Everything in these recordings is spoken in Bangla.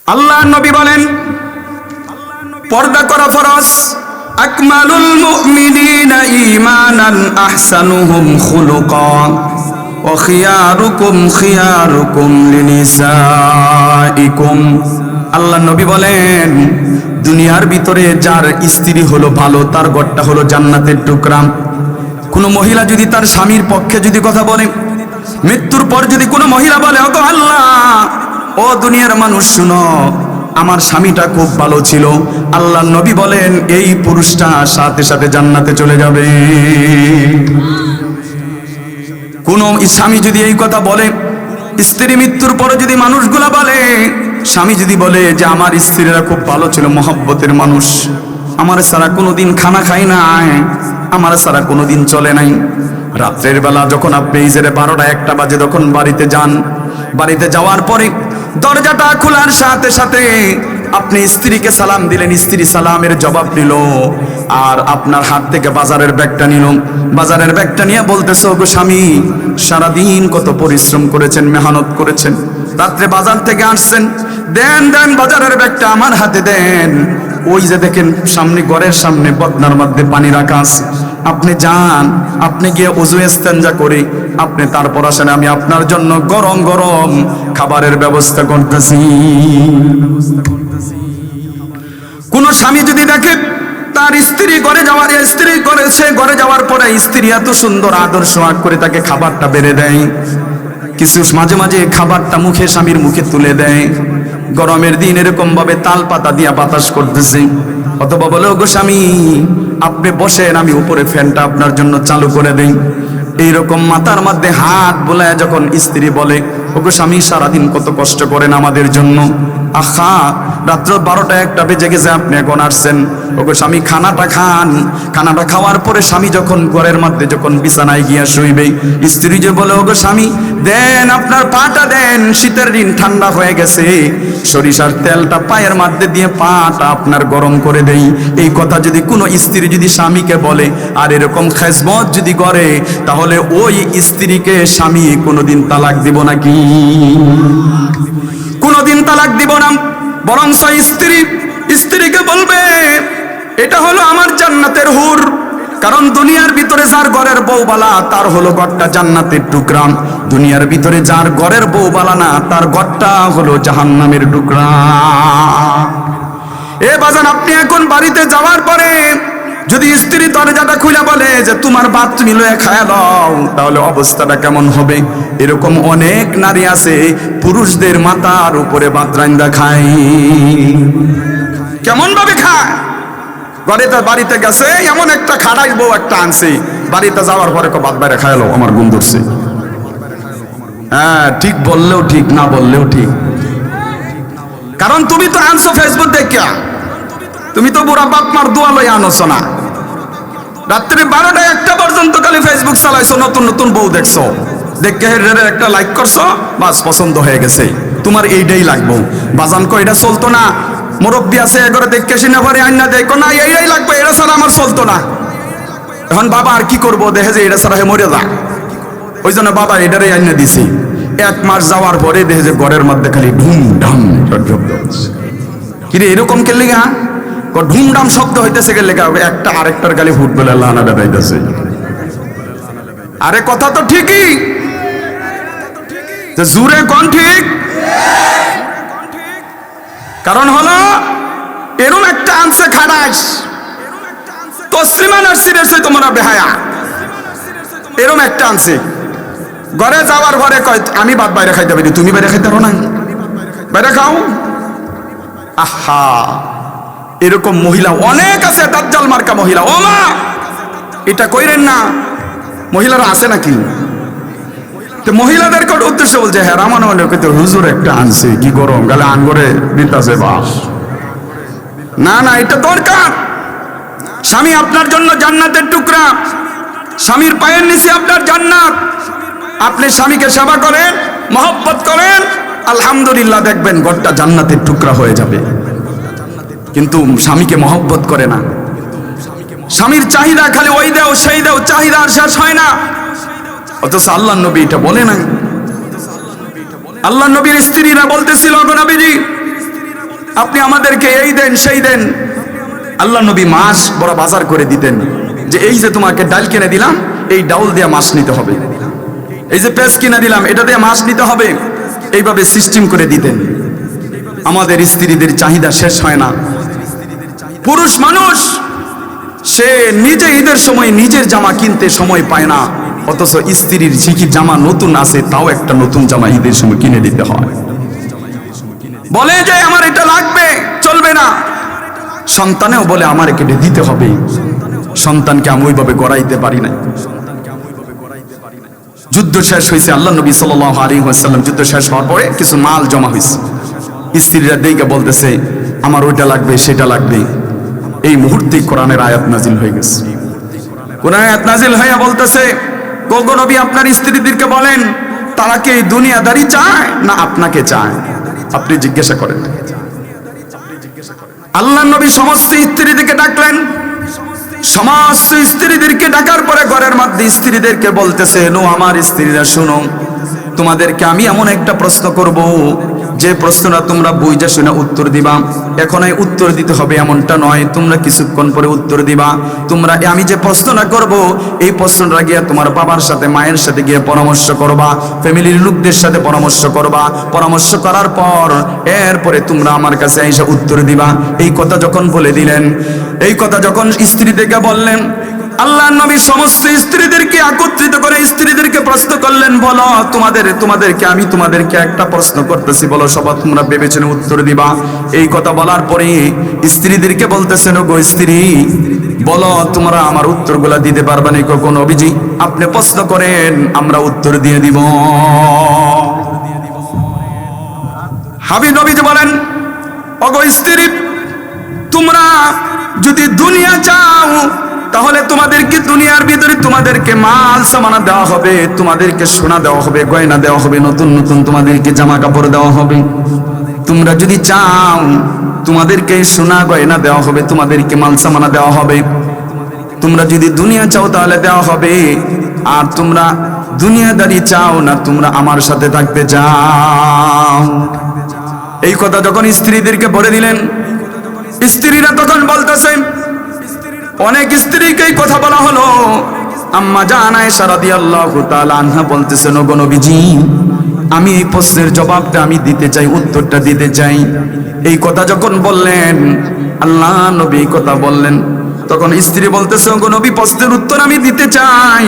আল্লাহ নবী বলেন পর্দা করা ফরজ। আকমালুল মুমিনিনা ঈমানান আহসানুহুম খুলুকা ওয়া খিয়ারুকুম লিনিসাইকুম। আল্লাহ নবী বলেন দুনিয়ার ভিতরে যার স্ত্রী হলো ভালো তার ঘরটা হলো জান্নাতের টুকরা। কোনো মহিলা যদি তার স্বামীর পক্ষে যদি কথা বলে, মৃত্যুর পর যদি কোনো মহিলা বলে ওগো আল্লাহ, ও দুনিয়ার মানুষ শুনো, আমার স্বামীটা খুব ভালো ছিল, আল্লাহ নবী বলেন এই পুরুষটা সাথে সাথে জান্নাতে চলে যাবে। কোন স্বামী যদি এই কথা বলে, স্ত্রী মৃত্যুর পরে যদি মানুষগুলা বলে, স্বামী যদি বলে যে আমার স্ত্রীরা খুব ভালো ছিল, মহব্বতের মানুষ, আমার সারা কোনোদিন খানা খাই নাই, আমার সারা কোনোদিন চলে নাই। রাত্রের বেলা যখন আপনি এই যে 12টা-1টা বাজে যখন বাড়িতে যান, বাড়িতে যাওয়ার পরে দরজাটা খোলার সাথে সাথে আপনি স্ত্রীকে সালাম দিলেন, স্ত্রী সালামের জবাব দিল, আর আপনার হাত থেকে বাজারের ব্যাগটা নিল, বাজারের ব্যাগটা নিয়ে বলতেছে ওগো স্বামী, সারাদিন কত পরিশ্রম করেছেন, মেহনত করেছেন, রাত্রে বাজার থেকে আসছেন, দেন দেন বাজারের ব্যাগটা আমার হাতে দেন। ওই যে দেখেন সামনে ঘরের সামনে বদনার মধ্যে পানি রাখা আছে, আপনি যান, আপনি গিয়ে ওযু ইস্তেঞ্জা করে আপনি তারপর আসেন, আমি আপনার জন্য গরম গরম খাবারের ব্যবস্থা করতেছি। কোন স্বামী যদি দেখে তার স্ত্রী ঘরে যাওয়ার, স্ত্রী করেছে, ঘরে যাওয়ার পরে স্ত্রী এত সুন্দর আদর সোহাগ করে তাকে খাবারটা বেড়ে দেয়, কিছু মাঝে মাঝে খাবারটা মুখে স্বামীর মুখে তুলে দেয়, গরমের দিন এরকম ভাবে তাল পাতা দিয়া বাতাস করতেছে, অথবা বলে ওগো স্বামী আপনি বসেন, আমি উপরে ফ্যানটা আপনার জন্য চালু করে দেই, এইরকম মাথার মধ্যে হাত বোলায় যখন স্ত্রী বলে ওগো স্বামী সারাদিন কত কষ্ট করেন আমাদের জন্য, আহা রাত্র 12টা-1টা বেজে গেছে, আপনি এখন আসছেন, ওগো স্বামী খানাটা খান। খানাটা খাওয়ার পরে স্বামী যখন ঘরের মধ্যে যখন বিছানায় গিয়া শুইবে, স্ত্রী যে বলে ওগো স্বামী দেন আপনার পাটা দেন, শীতের দিন ঠান্ডা হয়ে গেছে, সরিষার তেলটা পায়ের মধ্যে দিয়ে পাটা আপনার গরম করে দেই। এই কথা যদি কোনো স্ত্রী যদি স্বামীকে বলে আর এরকম খেজমত যদি করে, তাহলে ওই স্ত্রীকে স্বামী কোনোদিন তালাক দিব নাকি? কোনোদিন তালাক দিব না, বরং স্ত্রীকে বলবে এটা হলো আমার জান্নাতের হুর। কারণ দুনিয়ার ভিতরে যার ঘরের বউবালা তার হলো ঘরটা জান্নাতের টুকরা, দুনিয়ার ভিতরে যার ঘরের বউবালা না তার ঘরটা হলো জাহান্নামের টুকরা। এ বাজান, আপনি এখন বাড়িতে যাওয়ার পরে যদি স্ত্রী দরজাটা খুলে বলে যে তোমার ভাত তুমি লয়ে খায়া দাও, তাহলে অবস্থাটা কেমন হবে? এরকম অনেক নারী আছে পুরুষদের মাথার উপরে ভাত রান্দা খায়। কেমন ভাবে খায়? বাড়িতে গেছে, এমন একটা খাড়াই বউ একটা আনছে, বাড়িতে যাওয়ার পরে ভাত বাইরে খায়ালো, আমার গুণ ধরছে। হ্যাঁ, ঠিক বললেও ঠিক, না বললেও ঠিক, কারণ তুমি তো আনছো ফেসবুক দেখিয়া, তুমি তো বুড়া বাপ মার দোয়া লই আনছো না। রাত্রি 12টা-1টা পর্যন্ত খালি ফেসবুক চালাইছো, নতুন নতুন বউ দেখছো, দেখে একটা লাইক করছো, বাস পছন্দ হয়ে গেছে, তোমার এইটাই লাগবো। বাজান কো এটা চলতো না, মুরব্বী আছে এগরে দেখে শুনে পরে আইনা দেখো না এইটাই লাগবে, এটা ছাড়া আমার চলতো না। এখন বাবা আর কি করবো, দেখে যে এটা ছাড়া হে মরে যা, ওই জন্য বাবা এটারই আইনা দিছি। 1 মাস যাওয়ার পরে দেখে যে ঘরের মধ্যে খালি ধুমধাম শব্দ, কিরে এরকম কে লেগা ধুমধাম শব্দ হইতেছে, কে লেগা একটা আরেকটার গালি ফুটবলে লানা বেড়াইতেছে। আরে কথা তো ঠিকই, জুড়ে কোন ঠিক, কারণ হলো এরম একটা আনছে খাড়াস, তসলিমা নার্সির এসে তোমরা বেহায়া, এরম একটা আনছে, ঘরে যাওয়ার পরে কয় আমি ভাত বাইরে খাইতে পারি, তুমি বাইরে খাইতে পারো না, বাইরে খাও। আহা, এরকম মহিলা অনেক আছে, দাজ্জাল মার্কা মহিলা। ও মা, এটা কইরেন না, মহিলারা আছে নাকি? মহিলাদেরকে উদ্দেশ্য বলছে হ্যাঁ রামান হুজুর একটা আনছে, কি গরম গালে আনগরে দিতাছে বাস। না না, এটা দরকার। স্বামী আপনার জন্য জান্নাতের টুকরা, স্বামীর পায়ের নিচে আপনার জান্নাত। আপনি স্বামীকে সেবা করেন, মহব্বত করেন, আলহামদুলিল্লাহ দেখবেন ঘরটা জান্নাতের টুকরা হয়ে যাবে। কিন্তু স্বামীকে মহব্বত করে না, স্বামীর চাহিদা খালি ওই দাও সেই দাও, চাহিদা আর শেষ হয় না। অথচ আল্লাহ নবী এটা বলে নাই। আল্লাহ নবীর স্ত্রীরা বলতেছিল গো নবীজি আপনি আমাদেরকে এই দেন সেই দেন। আল্লাহ নবী মাস বড় বাজার করে দিতেন, যে এই যে তোমাকে ডাল কিনে দিলাম, এই ডাউল দিয়ে মাছ নিতে হবে, এই যে পেঁয়াজ কিনে দিলাম, এটা দিয়ে মাছ নিতে হবে, এইভাবে সিস্টেম করে দিতেন। আমাদের স্ত্রীদের চাহিদা শেষ হয় না। পুরুষ মানুষ সে নিজে ঈদের সময় নিজের জামা কিনতে সময় পায় না, অথচ স্ত্রীর ঝিকি জামা নতুন আছে, তাও একটা নতুন জামা ঈদের সময় কিনে দিতে হয়। বলে যে আমার এটা লাগবে, চলবে না। সন্তানেও বলে আমার কেটে দিতে হবে। সন্তানকে আমি ওইভাবে গড়াইতে পারি না। যুদ্ধ শেষ হয়েছে, আল্লাহ নবী সাল্লাল্লাহু আলাইহি ওয়াসাল্লাম যুদ্ধ শেষ হওয়ার পরে কিছু মাল জমা হয়েছে। স্ত্রীরা দেখে বলতেছে আমার ওইটা লাগবে, সেটা লাগবে। এই মুহূর্তে কোরআনের আয়াত নাজিল হয়ে গেছে। কোরআনের আয়াত নাজিল হয়ে বলতেছে, গো নবী আপনার স্ত্রীদেরকে বলেন তারা কি দুনিয়াদারি চায় না আপনাকে চায়, আপনি জিজ্ঞাসা করেন। আল্লাহ নবী সমস্ত স্ত্রীদেরকে ডাকলেন। সমস্ত স্ত্রীদেরকে ডাকার পরে ঘরের মধ্যে স্ত্রীদেরকে বলতেছে, নো আমার স্ত্রীরা শুনো, তোমাদেরকে আমি এমন একটা প্রশ্ন করব, যে প্রশ্নটা তোমরা বুঝে শুনে উত্তর দিবা। এখনই উত্তর দিতে হবে এমনটা নয়, তোমরা কিছুক্ষণ পরে উত্তর দিবা। তোমরা আমি যে প্রশ্নটা করব, এই প্রশ্নটা গিয়ে তোমার বাবার সাথে মায়ের সাথে গিয়ে পরামর্শ করবা, ফ্যামিলির লোকদের সাথে পরামর্শ করবা। পরামর্শ করার পর এরপরে তোমরা আমার কাছে এসে উত্তর দিবা। এই কথা যখন বলে দিলেন, এই কথা যখন স্ত্রীদেরকে বললেন, আল্লাহ নবী সমস্ত স্ত্রীদেরকে একত্রিত করে স্ত্রীদেরকে প্রশ্ন করলেন, বলো তোমাদেরকে আমি তোমাদেরকে একটা প্রশ্ন করতেছি, বলো সবাই তোমরা ভেবেচিন্তে উত্তর দিবা। এই কথা বলার পরে স্ত্রীদেরকে বলতেছেন, গো স্ত্রী বলো তোমরা আমার উত্তরগুলা দিতে পারবে না। কখন নবীজি আপনি প্রশ্ন করেন, আমরা উত্তর দিয়ে দিব। হাবিব নবীজি বলেন, ওগো স্ত্রী তোমরা যদি দুনিয়া চাও, তাহলে তোমাদেরকে দুনিয়ার ভিতরে তোমাদেরকে মাল সামানা দেওয়া হবে, তোমাদেরকে সোনা দেওয়া হবে, গয়না দেওয়া হবে, নতুন নতুন তোমাদেরকে জামা কাপড় দেওয়া হবে। তোমরা যদি চাও তোমাদেরকে সোনা গয়না দেওয়া হবে, তোমাদেরকে মাল সামানা দেওয়া হবে। তোমরা যদি দুনিয়া চাও তাহলে দেওয়া হবে। আর তোমরা দুনিয়াদারি চাও না, তোমরা আমার সাথে থাকতে চাও। এই কথা যখন স্ত্রীদেরকে বলে দিলেন, স্ত্রীরা তখন বলতেছেন, অনেক স্ত্রীকে কথা বলা হলো। আম্মা জান আয়েশা রাদিয়াল্লাহু তাআলা আনহা বলতেছেন, ওগো নবীজি আমি এই প্রশ্নের জবাবটা আমি দিতে চাই, উত্তরটা দিতে চাই। এই কথা যখন বললেন, আল্লাহ নবী কথা বললেন, তখন স্ত্রী বলতেছে, ওগো নবী প্রশ্নের উত্তর আমি দিতে চাই।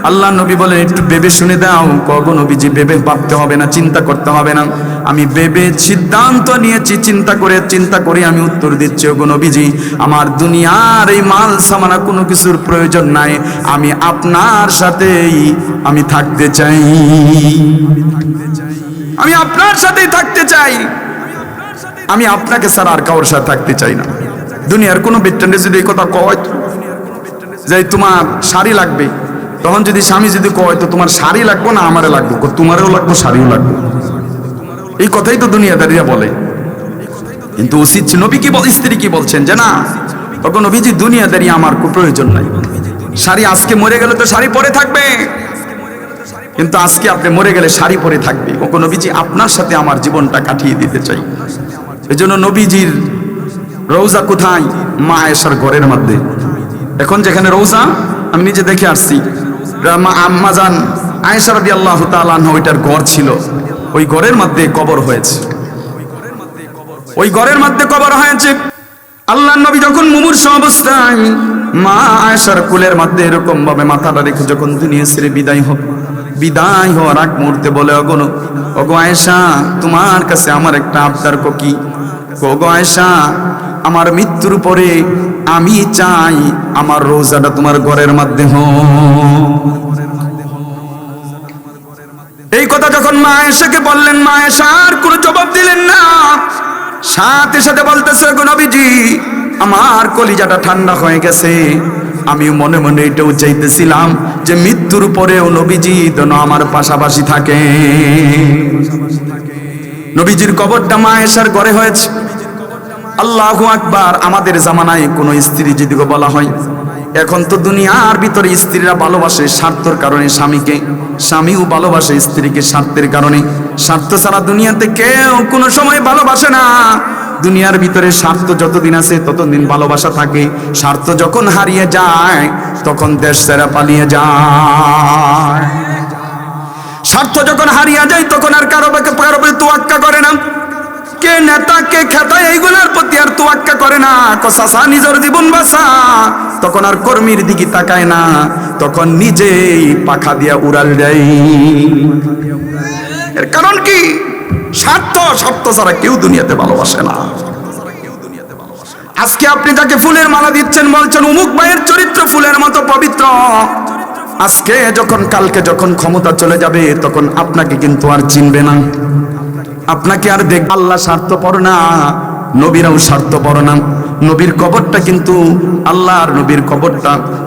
আল্লাহ নবী বলেন, একটু ভেবে শুনে দাও। ওগো নবীজি ভেবে ভাবতে হবে না, চিন্তা করতে হবে না, আমি ভেবে সিদ্ধান্ত নিয়েছি, চিন্তা করে আমি উত্তর দিচ্ছি। ওগো নবীজি আমার দুনিয়ার এই মাল সামানা কোনো কিছুর প্রয়োজন নাই, আমি আপনার সাথেই আমি থাকতে চাই, আমি আপনার সাথেই থাকতে চাই, আমি আপনাকে ছাড়া আর কারোর সাথে থাকতে চাই না। দুনিয়ার কোনো ব্যক্তি যদি এই কথা কয় যে তোমার শাড়ি লাগবে, তখন যদি স্বামী যদি কয় তো তোমার শাড়ি লাগবে না আমারে লাগবে, তোমারও লাগবে শাড়িও লাগবে, এই কথাই তো দুনিয়াদারিরা বলে। কিন্তু উচিত নবী কি স্ত্রী কি বলছেন যে না, তখন নবীজি দুনিয়াদারি আমার খুব প্রয়োজন নাই। শাড়ি আজকে মরে গেলে তো শাড়ি পরে থাকবে, কিন্তু আজকে আপনি মরে গেলে শাড়ি পরে থাকবে। ওগো নবীজি আপনার সাথে আমার জীবনটা কাটিয়ে দিতে চাই। এই জন্য নবীজির রওজা কোথায়? মা আয়েশার ঘরের মধ্যে। এখন যেখানে রওজা আমি নিজে দেখে আসছি, আম্মা জান আয়েশা রাদিয়াল্লাহু তাআলা আনহা ওইটার ঘর ছিল, ওই ঘরের মধ্যে কবর হয়েছে, ওই ঘরের মধ্যে কবর হয়েছে। আল্লাহ নবী যখন মুমূর্ষু অবস্থায় মা আয়েশার কোলের মধ্যে এরকম ভাবে মাথাটা রেখে যখন দুনিয়া ছেড়ে বিদায় হওয়ার আগ মুহূর্তে বলে, ওগো আয়েশা তোমার কাছে আমার একটা আবদার কি? ওগো আয়েশা আমার মৃত্যুর পরে আমি চাই আমার রোজাটা তোমার ঘরের মধ্যে এই কথা যখন মা আয়েশাকে বললেন, মা আয়েশা আর কোনো জবাব দিলেন না, সাথে সাথে বলতেছে, গো নবীজি আমার কলিজাটা ঠান্ডা হয়ে গেছে, আমি মনে মনে এটাও চাইতেছিলাম যে মৃত্যুর পরেও নবীজি যেন আমার পাশাপাশি থাকে। নবীজির কবরটা মা আয়েশার ঘরে হয়েছে। আল্লাহু আকবার। আমাদের জামানায় কোনো স্ত্রী যদি বলা হয়, এখন তো দুনিয়ার ভিতরে স্ত্রীরা ভালোবাসে স্বার্থের কারণে স্বামীকে, স্বামীও ভালোবাসে স্ত্রীকে স্বার্থের কারণে। স্বার্থ ছাড়া দুনিয়াতে কেউ কোনো সময় ভালোবাসে না। দুনিয়ার ভিতরে স্বার্থ যতদিন আছে ততদিন ভালোবাসা থাকে, স্বার্থ যখন হারিয়ে যায় তখন দেশ ছেড়ে পালিয়ে যায়। স্বার্থ যখন হারিয়ে যায় তখন আর কারো তোয়াক্কা করে না, কে নেতা কে খেতা এইগুলোর প্রতি আর তোয়াক্কা করে না। কসাসা নিজের জীবন বাঁচা, তখন আর কর্মীর দিকে তাকায় না, তখন নিজেই পাখা দিয়া উড়াল দেয়। এর কারণ কি? স্বার্থ। স্বার্থ ছাড়া কেউ দুনিয়াতে ভালোবাসে না। আজকে আপনি যাকে ফুলের মালা দিচ্ছেন, বলছেন অমুক ভাইয়ের চরিত্র ফুলের মতো পবিত্র, আজকে যখন কালকে যখন ক্ষমতা চলে যাবে তখন আপনাকে কিন্তু আর চিনবে না, আপনাকে আর দেখ। আল্লাহ স্বার্থপর না, নবীরাও স্বার্থপর না। নবীর কবরটা কিন্তু আল্লাহর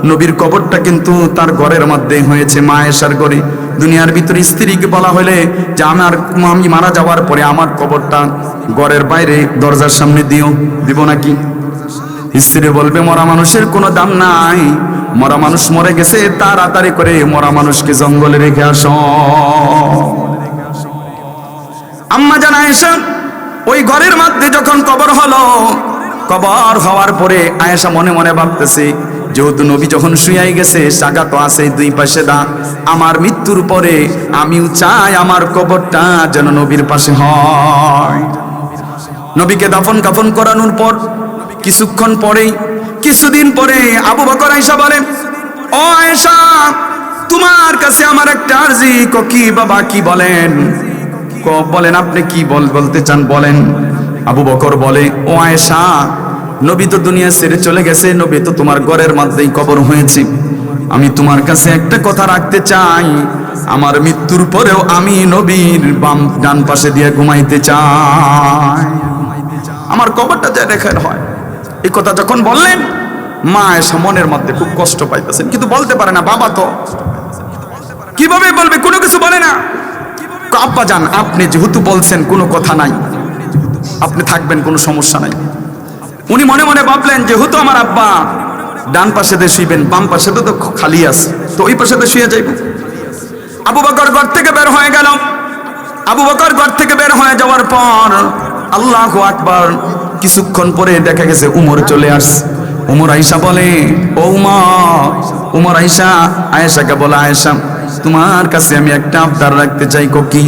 নবীর কবরটা কিন্তু তার ঘরের মধ্যে হয়েছে, মা আয়েশার ঘরে। দুনিয়ার ভিতরে স্ত্রীকে বলা হলে যে আমি মারা যাওয়ার পরে আমার কবরটা ঘরের বাইরে দরজার সামনে দিব নাকি? স্ত্রী বলবে মরা মানুষের কোনো দাম নাই, মরা মানুষ মরে গেছে, তাড়াতাড়ি করে মরা মানুষকে জঙ্গলে রেখে আস। আম্মা জান আয়েশা ওই ঘরের মধ্যে যখন কবর হলো, কবর হওয়ার পরে আয়েশা মনে মনে ভাবতেছে, যেহেতু নবী যখন শুয়াই গেছে, জায়গা তো আছে দুই পাশে দা, আমার মৃত্যুর পরে আমিও চাই আমার কবরটা যেন নবীর পাশে হয়। নবীকে দাফন কাফন করানোর পর কিছুদিন পরে আবু বকর আয়েশা বলে, ও আয়েশা তোমার কাছে আমার একটা আরজি। কি বাবা, কি বলেন? বলেন আপনি কি বলতে চান বলেন। আবু বকর বলে, ও আয়েশা নবী তো দুনিয়া ছেড়ে চলে গেছে, নবী তো তোমার ঘরের মধ্যেই কবর হয়েছে, আমি তোমার কাছে একটা কথা রাখতে চাই, আমার মৃত্যুর পরেও আমি নবীর ডান পাশে দিয়ে ঘুমাইতে চাই, আমার কবরটা যে রেখে হয়। এই কথা যখন বললেন, মা আয়েশা মনের মধ্যে খুব কষ্ট পাইতেছেন, কিন্তু বলতে পারে না, বাবা তো কিভাবে বলবে, কোনো কিছু বলে না। আব্বা জান আপনি যেহেতু বলছেন কোনো কথা নাই, আপনি থাকবেন, কোনো সমস্যা নাই। উনি মনে মনে ভাবলেন, যেহেতু আমার আব্বা ডান পাশে দিয়ে শুইবেন, বাম পাশে তো খালি আছে, তো ওই পাশে দিয়ে শুয়ে যাইব। আবু বকর ঘর থেকে বের হয়ে গেল। আবু বকর ঘর থেকে বের হয়ে যাওয়ার পর আল্লাহু আকবার, কিছুক্ষণ পরে দেখা গেছে উমর চলে আসছে। উমর আয়েশা বলে, ও উমর আয়েশাকে বলে, আয়েশা তোমার কাছে আমি একটা আবদার রাখতে চাই। কি?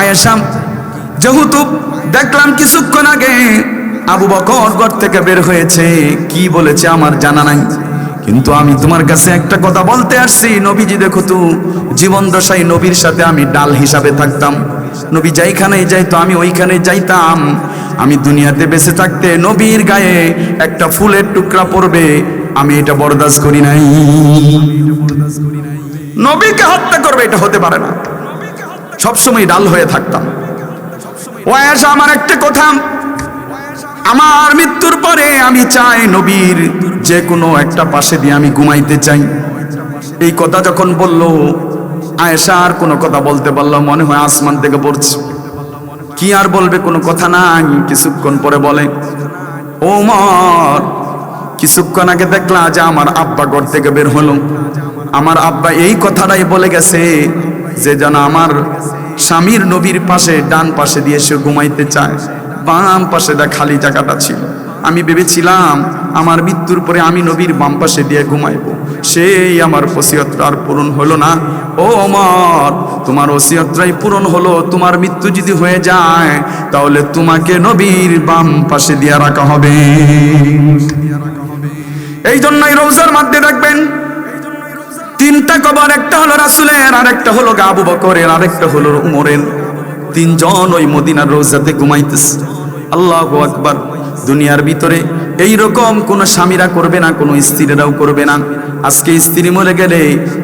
আয়েশা যেহেতু দেখলাম কিছুক্ষণ আগে আবু বকর ঘর থেকে বের হয়েছে, কি বলেছে আমার জানা নাই, কিন্তু আমি তোমার কাছে একটা কথা বলতে আসছি। নবীজি দেখো তো জীবন দশায় নবীর সাথে আমি ডাল হিসাবে থাকতাম, নবী যেইখানেই যাইতো আমি ওইখানেই যাইতাম। আমি দুনিয়াতে বেঁচে থাকতে নবীর গায়ে একটা ফুলের টুকরা পড়বে, আমি এটা বরদাস্ত করি নাই। নবীকে হত্যা করবে, এটা হতে পারে না। সবসময় ডাল হয়ে থাকতাম। ও আয়েশা আমার একটা কথা, আমার মৃত্যুর পরে আমি চাই নবীর যে কোনো একটা পাশে দিয়ে আমি ঘুমাইতে চাই। এই কথা যখন বলল, আয়েশা আর কোনো কথা বলতে পারলো, মনে হয় আসমান থেকে পড়ছে, কি আর বলবে, কোনো কথা নাই। কিছুক্ষণ পরে বলে, ও ওমর কিছুক্ষণ আগে দেখলা যে আমার আব্বা ঘর থেকে বের হলো, আমার আব্বা এই কথাটাই বলে গেছে যে যেন আমার স্বামীর নবীর পাশে ডান পাশে দিয়ে সে ঘুমাইতে চায়, বাম পাশে দা খালি জায়গাটা ছিল। আমি ভেবেছিলাম আমার মৃত্যুর পরে আমি নবীর বাম পাশে দিয়ে ঘুমাইব, সেই আমার ওসিয়তটা আর পূরণ হলো না। ও ওমর তোমার ওসিয়তটাই পূরণ হলো, তোমার মৃত্যু যদি হয়ে যায় তাহলে তোমাকে নবীর বাম পাশে দিয়ে রাখা হবে। এই জন্যই রওজার মধ্যে রাখবেন তিনটা কবর, একটা হলো রাসূলের, আরেকটা হলো আবু বকরের, আরেকটা হলো উমরের। তিনজন ওই মদিনার রওজাতে ঘুমাইতেছে। আল্লাহু আকবার। দুনিয়ার ভিতরে এইরকম কোন স্বামীরা করবে না, কোন স্ত্রীরাও করবে না। আজকে স্ত্রী মরে গেলে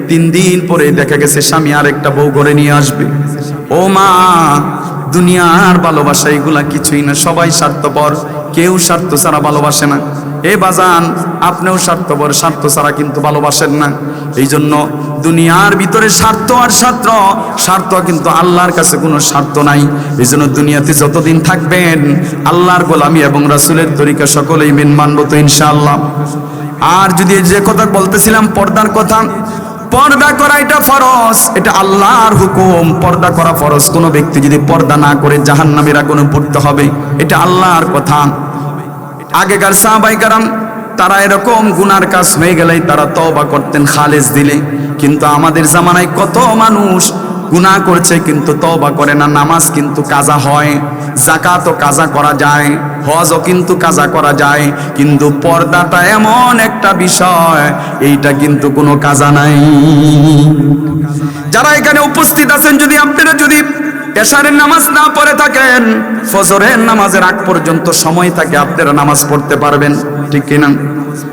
3 দিন পরে দেখা গেছে স্বামী আরেকটা বউ ঘরে নিয়ে আসবে। ও মা, দুনিয়ার ভালোবাসা এগুলা কিছুই না, সবাই স্বার্থপর, কেউ স্বার্থ ছাড়া ভালোবাসে না। এ বাজান আপনিও স্বার্থপর, স্বার্থ ছাড়া কিন্তু ভালোবাসেন না। এই জন্য দুনিয়ার ভিতরে স্বার্থ আর স্বার্থ কিন্তু আল্লাহর কাছে কোনো স্বার্থ নাই। এই জন্য দুনিয়াতে যতদিন থাকবেন আল্লাহর গোলামি এবং রাসূলের তরিকা সকলেই মানব তো ইনশাআল্লাহ। আর যদি যে কথা বলতেছিলাম পর্দার কথা, পর্দা করা এটা ফরজ, এটা আল্লাহর হুকুম। পর্দা করা ফরজ। কোনো ব্যক্তি যদি পর্দা না করে জাহান্নামের আগুনে পড়তে হবে, এটা আল্লাহর কথা। আগেকার সাহাবায়ে কেরাম তারা এরকম গুনার কাজ হয়ে গেলেই তারা তওবা করতেন খালেস দিলে। কিন্তু আমাদের জামানায় কত মানুষ গুনাহ করছে কিন্তু তওবা করে না। নামাজ কিন্তু কাজা হয়, যাকাতও কাজা করা যায়, হজও কিন্তু কাজা করা যায়, কিন্তু পর্দাটা এমন একটা বিষয়, এইটা কিন্তু কোনো কাজা নাই। যারা এখানে উপস্থিত আছেন, যদি আপনারা যদি এশারের নামাজ না পড়ে থাকেন, ফজরের নামাজের আগ পর্যন্ত সময় থাকে, আপনারা নামাজ পড়তে পারবেন, ঠিক কিনা?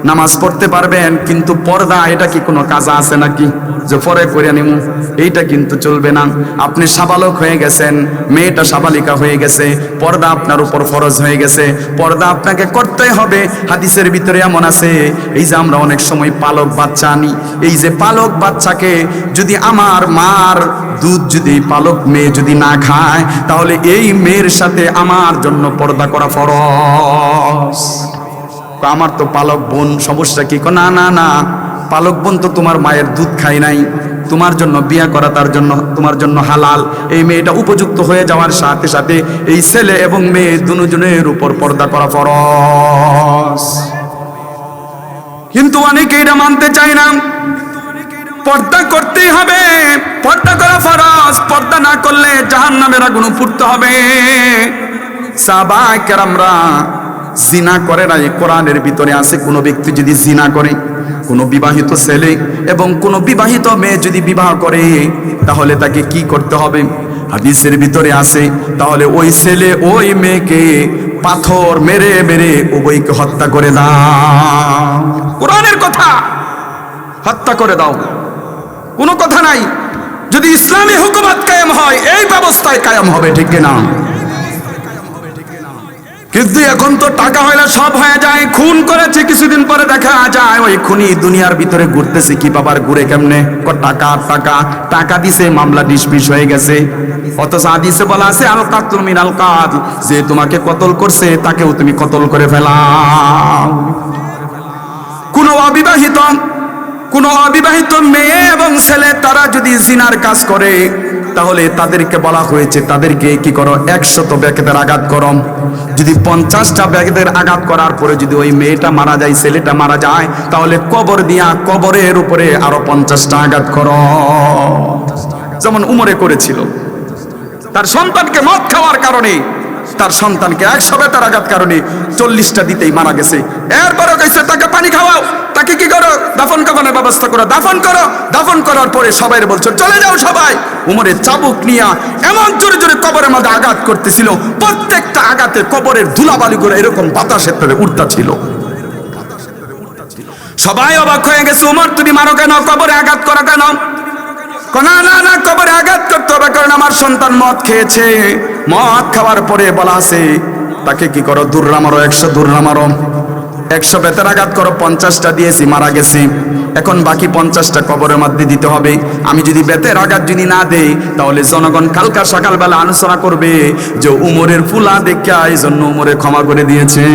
নামাজ পড়তে পারবেন, কিন্তু পর্দা এটা কি কোনো কাজা আছে নাকি যে পরে করে নিমু? এইটা কিন্তু চলবে না। আপনি সাবালক হয়ে গেছেন, মেয়েটা সাবালিকা হয়ে গেছে, পর্দা আপনার উপর ফরজ হয়ে গেছে, পর্দা আপনাকে করতেই হবে। হাদিসের ভিতরে এমন আছে, এই যে আমরা অনেক সময় পালক বাচ্চা আনি, এই যে পালক বাচ্চাকে যদি আমার মার দুধ যদি পালক মেয়ে যদি না খায়, তাহলে এই মেয়ের সাথে আমার জন্য পর্দা করা ফরজ। আমার তো পালক বোন, সমস্যা কি? না না না, পালক বোন তো তোমার মায়ের দুধ খায় নাই, তোমার জন্য বিয়ে করা তার জন্য তোমার জন্য হালাল। এই মেয়েটা উপযুক্ত হয়ে যাওয়ার সাথে সাথে এই ছেলে এবং মেয়ে দুজনের উপর পর্দা করা ফরজ। কিন্তু অনেকে এটা মানতে চায় না। পর্দা করতেই হবে, পর্দা করা ফরজ। পর্দা না করলে জাহান্নামের আগুনে পুড়তে হবে। সাহাবায়ে কেরামরা জিনা করে না। এই কোরআনের ভিতরে আছে, কোনো ব্যক্তি যদি জিনা করে, কোনো বিবাহিত ছেলে এবং কোনো বিবাহিত মেয়ে যদি বিবাহ করে, তাহলে তাকে কি করতে হবে? হাদিসের ভিতরে আছে, তাহলে ওই ছেলে ওই মেয়েকে পাথর মেরে মেরে উভয়কে হত্যা করে দাও। কোরআনের কথা, হত্যা করে দাও, কোনো কথা নাই। যদি ইসলামী হুকুমত কায়েম হয়, এই ব্যবস্থায় কায়েম হবে, ঠিক কিনা? কিন্তু এখন তো টাকা হইলে সব হয়ে যায়। খুন করেছে, কিছুদিন পরে দেখা যায় ওই খুনি দুনিয়ার ভিতরে ঘুরতেছে। কি বাবার ঘুরে কেমনে? টাকা টাকা টাকা দিছে, মামলা ডিসমিস হয়ে গেছে। অথচ হাদিসে বলা আছে, আল কাতলু মিনাল কাতল, যে তোমাকে কতল করছে তাকেও তুমি কতল করে ফেলাও। কোনো অবিবাহিত মেয়ে এবং ছেলে তারা যদি জিনার কাজ করে, তাহলে তাদেরকে বলা হয়েছে তাদেরকে কি করো? 100 ব্যাকেটের আঘাত করো। যদি 50টা ব্যাকেটের আঘাত করার পরে যদি ওই মেয়েটা মারা যায়, ছেলেটা মারা যায়, তাহলে কবর দিয়া কবরের উপরে আরো 50টা আঘাত করো। যেমন উমরে করেছিল, তার সন্তানকে মদ খাওয়ার কারণে, তার সন্তানকে 100 ব্যাকেটের আঘাত কারণে 40টা দিতেই মারা গেছে। এরপরে কইছে তাকে পানি খাওয়াও, তাকে কি করো? দাফন কাফনের ব্যবস্থা করো, দাফন করো। দাফন করার পরে সবাই বলছে চলে যাও সবাই। উমরে চাবুক নিয়া এমন জোরে জোরে কবরের মধ্যে আঘাত করতেছিল, প্রত্যেকটা আঘাতে কবরের ধুলাবালি করে এরকম বাতাসের তলে উঠতেছিল। সবাই অবাক হয়ে গেছে, উমর তুমি মারো কেন? কবরে আঘাত করো কেন? না না না, কবরে আঘাত করতে হবে কারণ আমার সন্তান মদ খেয়েছে। মদ খাওয়ার পরে বলা আছে তাকে কি করো? দুর্রা মারো, 100 দুর্রা মারো, 100 বেতের আঘাত করো। 50টা দিয়েছি, মারা গেছি, এখন বাকি 50টা কবরের মধ্যে দিতে হবে। আমি যদি বেতের আঘাত যদি না দেই, তাহলে জনগণ কালকা সকালবেলা আলোচনা করবে যে উমরের ফুলা দেখা এই জন্য উমরে ক্ষমা করে দিয়েছে,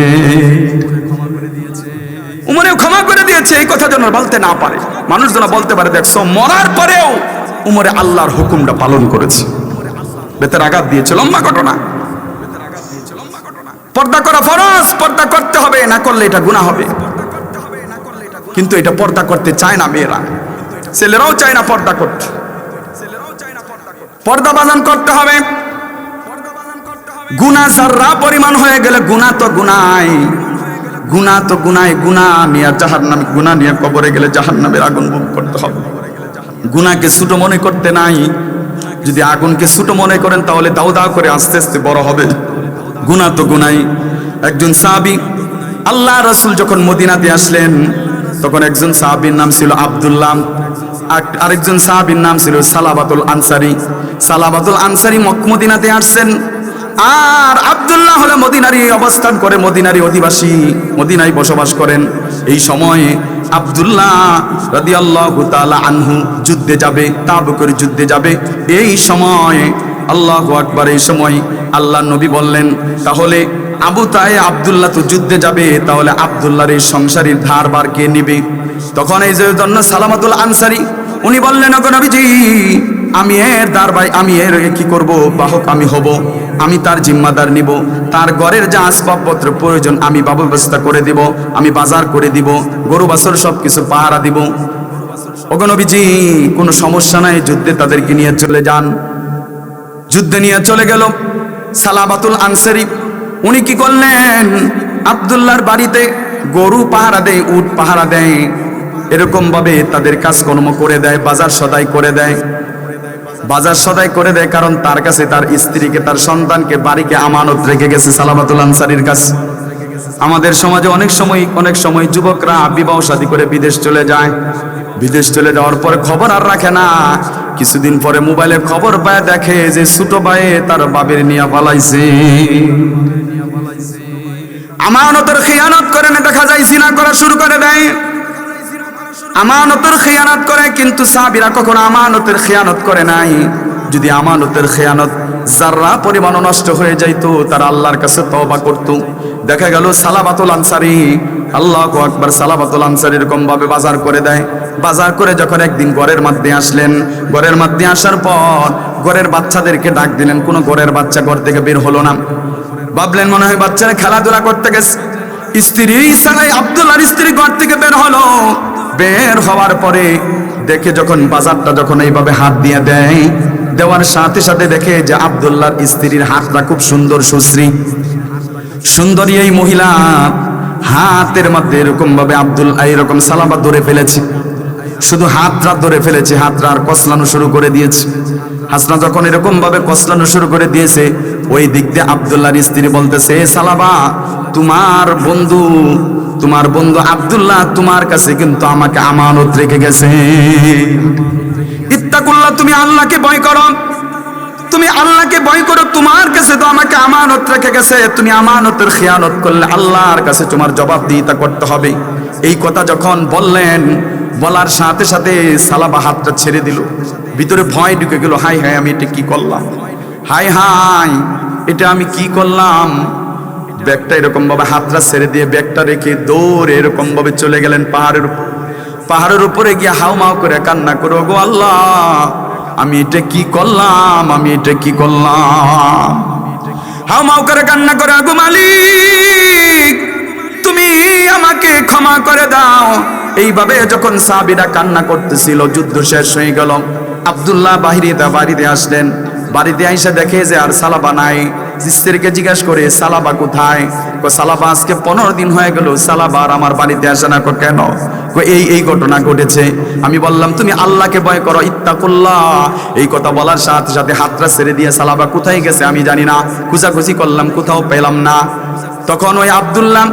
উমরে ক্ষমা করে দিয়েছে। এই কথা যেন বলতে না পারে, মানুষ যেন বলতে পারে দেখছো মরার পরেও উমরে আল্লাহর হুকুমটা পালন করেছে, বেতের আঘাত দিয়েছে। লম্বা ঘটনা। পর্দা করা ফরজ, পর্দা করতে হবে, না করলে এটা গুনাহ হবে। কিন্তু এটা পর্দা করতে চায় না মেয়েরা, ছেলেরাও চায় না পর্দা করতে। পর্দা বাজান করতে হবে। গুনাহ যারা পরিমাণ হয়ে গেলে গুনাহ তো গুনাহ, গুনাহ তো গুনাহ, গুনাহ নিয়ে জাহান্নামে, গুনাহ নিয়ে কবরে গেলে জাহান্নামের আগুন ভোগ করতে হবে। গুনাহকে ছোট মনে করতে নাই। যদি আগুনকে ছোট মনে করেন তাহলে দাও দাও করে আস্তে আস্তে বড় হবে। গুনাহ তো গুনাহ। একজন সাহাবী, আল্লাহ রাসূল যখন মদিনাতে আসলেন, তখন একজন সাহাবীর নাম ছিল আব্দুল্লাহ, আরেকজন সাহাবীর নাম ছিল সালাবাতুল আনসারী। সালাবাতুল আনসারী মদিনাতে আসছেন, আর আব্দুল্লাহ হলো মদিনারই অবস্থান করে, মদিনারই অধিবাসী, মদিনায় বসবাস করেন। এই সময়ে আব্দুল্লাহ রাদিয়াল্লাহু তাআলা আনহু যুদ্ধে যাবে, তাবুকের যুদ্ধে যাবে। এই সময় আল্লাহু আকবার, এই সময় আল্লাহ নবী বললেন তাহলে আব্দুল্লাহ তো যুদ্ধে যাবে, তাহলে আব্দুল্লাহর এই সংসারের ধারবার কে নিবে? তখন এই জন্য সালামাতুল আনসারী উনি বললেন, ওগো নবীজি, আমি এর দারবাই, আমি এর কি করব, বাহক আমি হব, আমি তার জিম্মাদার নিব, তার ঘরের যা আসবাবপত্র প্রয়োজন আমি ব্যবস্থা করে দিব, আমি বাজার করে দিব, গরু বাছুর সবকিছু পাহারা দিব। ওগো নবীজি, কোনো সমস্যা নাই, যুদ্ধে তাদেরকে নিয়ে চলে যান। যুদ্ধে নিয়ে চলে গেল সালাবাতুল আনসারী। উনি কি করলেন, আব্দুল্লাহর বাড়িতে গরু পাহারা দেয়, উট পাহারা দেয়, এরকম ভাবে তাদের কাজকর্ম করে দেয়, বাজার সদাই করে দেয়, বাজার সদাই করে দেয়, কারণ তার কাছে তার স্ত্রীকে, তার সন্তানকে, বাড়িকে আমানত রেখে গেছে সালাবাতুল আনসারীর কাছে। আমাদের সমাজে অনেক সময় যুবকরা বিবাহ শাদী করে বিদেশ চলে যায়, বিদেশ চলে যাওয়ার পরে খবর আর রাখে না, কিছুদিন পরে মোবাইলে খবর পায়, দেখে যে ছোট ভাই তার বাবের নিয়ে পালাইছে। আমানতের খেয়ানত করে না, দেখা যায় জিনা করা শুরু করে দেয়, আমানতের খেয়ানত করে। কিন্তু সাহাবীরা কখনো আমানতের খেয়ানত করে নাই। যদি আমানতের খেয়ানত যারা পরিমাণ নষ্ট হয়ে যাইতো, তারা আল্লাহর কাছে তওবা করত। দেখা গেল সালাবাতুল আনসারী, আল্লাহু আকবার, সালাবাতুল আনসারী এরকম ভাবে বাজার করে দেয়। বাজার করে যখন একদিন ঘরের মধ্যে আসলেন, ঘরের মধ্যে আসার পর ঘরের বাচ্চাদেরকে ডাক দিলেন, কোনো ঘরের বাচ্চা ঘর থেকে বের হলো না। ভাবলেন মনে হয় বাচ্চারা খেলাধুলা করতে গেছে। স্ত্রী ছাড়াই আব্দুল্লাহর স্ত্রী ঘর থেকে বের হলো। বের হওয়ার পরে দেখে, যখন বাজারটা যখন এইভাবে হাত দিয়ে দেয়, দেওয়ার সাথে সাথে দেখে যে আব্দুল্লাহর স্ত্রীর হাতটা খুব সুন্দর, সুশ্রী, সুন্দরী এই মহিলা হাতের মধ্যে এরকম ভাবে এরকম সালাবা ধরে ফেলেছে। শুধু হাতটা ধরে ফেলেছে, হাতটা আর কসলানো শুরু করে দিয়েছে। হাসনা যখন এরকম ভাবে কসলানো শুরু করে দিয়েছে, ওই দিক দিয়ে আব্দুল্লাহর স্ত্রী বলতেছে, সালাবা, তোমার বন্ধু আব্দুল্লাহ তোমার কাছে কিন্তু আমাকে আমানত রেখে গেছে। ইত্তাকুল্লাহ, তুমি আল্লাহকে ভয় করো, তুমি আল্লাহকে ভয় করো, তোমার কাছে তো আমাকে আমানত রেখে গেছে। তুমি আমানতের খেয়ানত করলে আল্লাহর কাছে তোমার জবাবদিহিতা করতে হবে। এই কথা যখন বললেন, বলার সাথে সাথে সালাবা হাতটা ছেড়ে দিল। ভিতরে ভয় ঢুকে গেল, হাই হাই, আমি এটা কি করলাম, হাই হাই, এটা আমি কি করলাম। ব্যাগটা এরকম ভাবে হাতটা ছেড়ে দিয়ে ব্যাগটা রেখে দৌড়ে এরকম ভাবে চলে গেলেন পাহাড়ের উপরে গিয়ে হাউমাউ করে কান্না করে, ওগো আল্লাহ, আমি এটা কি করলাম, আমি এটা কি করলাম। হাউমাউ করে কান্না করে, ওগো মালিক, তুমি আমাকে ক্ষমা করে দাও। এইভাবে যখন সাহাবীরা কান্না করতেছিল, যুদ্ধ শেষ হয়ে গেল। আব্দুল্লাহ বাড়িতে আসলেন। বাড়িতে আইসা দেখে যে আর সালাবা নাই। স্ত্রীকে জিজ্ঞাসা করে, সালাবা কোথায়? সালাবা আজকে 15 দিন হয়ে গেল, সালাবা আর আমার বাড়িতে আসে না। কেন? এই ঘটনা ঘটেছে। আমি বললাম তুমি আল্লাহকে ভয় করো, ইত্তাকুল্লাহ। এই কথা বলার সাথে সাথে হাতটা ছেড়ে দিয়ে, সালাবা কোথায় গেছে আমি জানি না, খুঁজাখুঁজি করলাম, কোথাও পেলাম না। তখন ওই আব্দুল্লাহ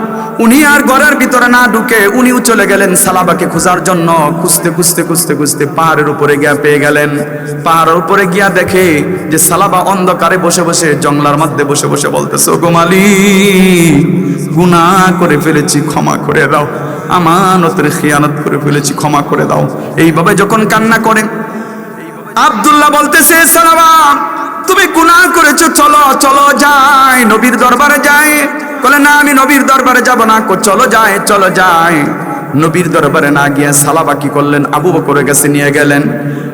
উনি আর ঘরের ভিতরে না ঢুকে উনিও চলে গেলেন সালাবাকে খোঁজার জন্য। খুঁজতে পাহাড়ের উপরে গিয়া পেয়ে গেলেন। পাহাড়ের উপরে গিয়া দেখে যে সালাবা অন্ধকারে বসে বসে, জঙ্গলার মধ্যে বসে বসে বলতেছে, ওগো মালিক, গুনাহ করে ফেলেছি, ক্ষমা করে দাও, আমানতের খেয়ানত করে ফেলেছি, ক্ষমা করে দাও। এইভাবে যখন কান্না করে, আব্দুল্লাহ বলতেছে, সালাবা তুমি গুনাহ করেছো, চলো চলো যাই, নবীর দরবারে যাই। বলে না, আমি নবীর দরবারে যাব না। চলো যাই। নবীর দরবারে না গিয়া সালাবা কি করলেন, আবু বকরের কাছে নিয়ে গেলেন।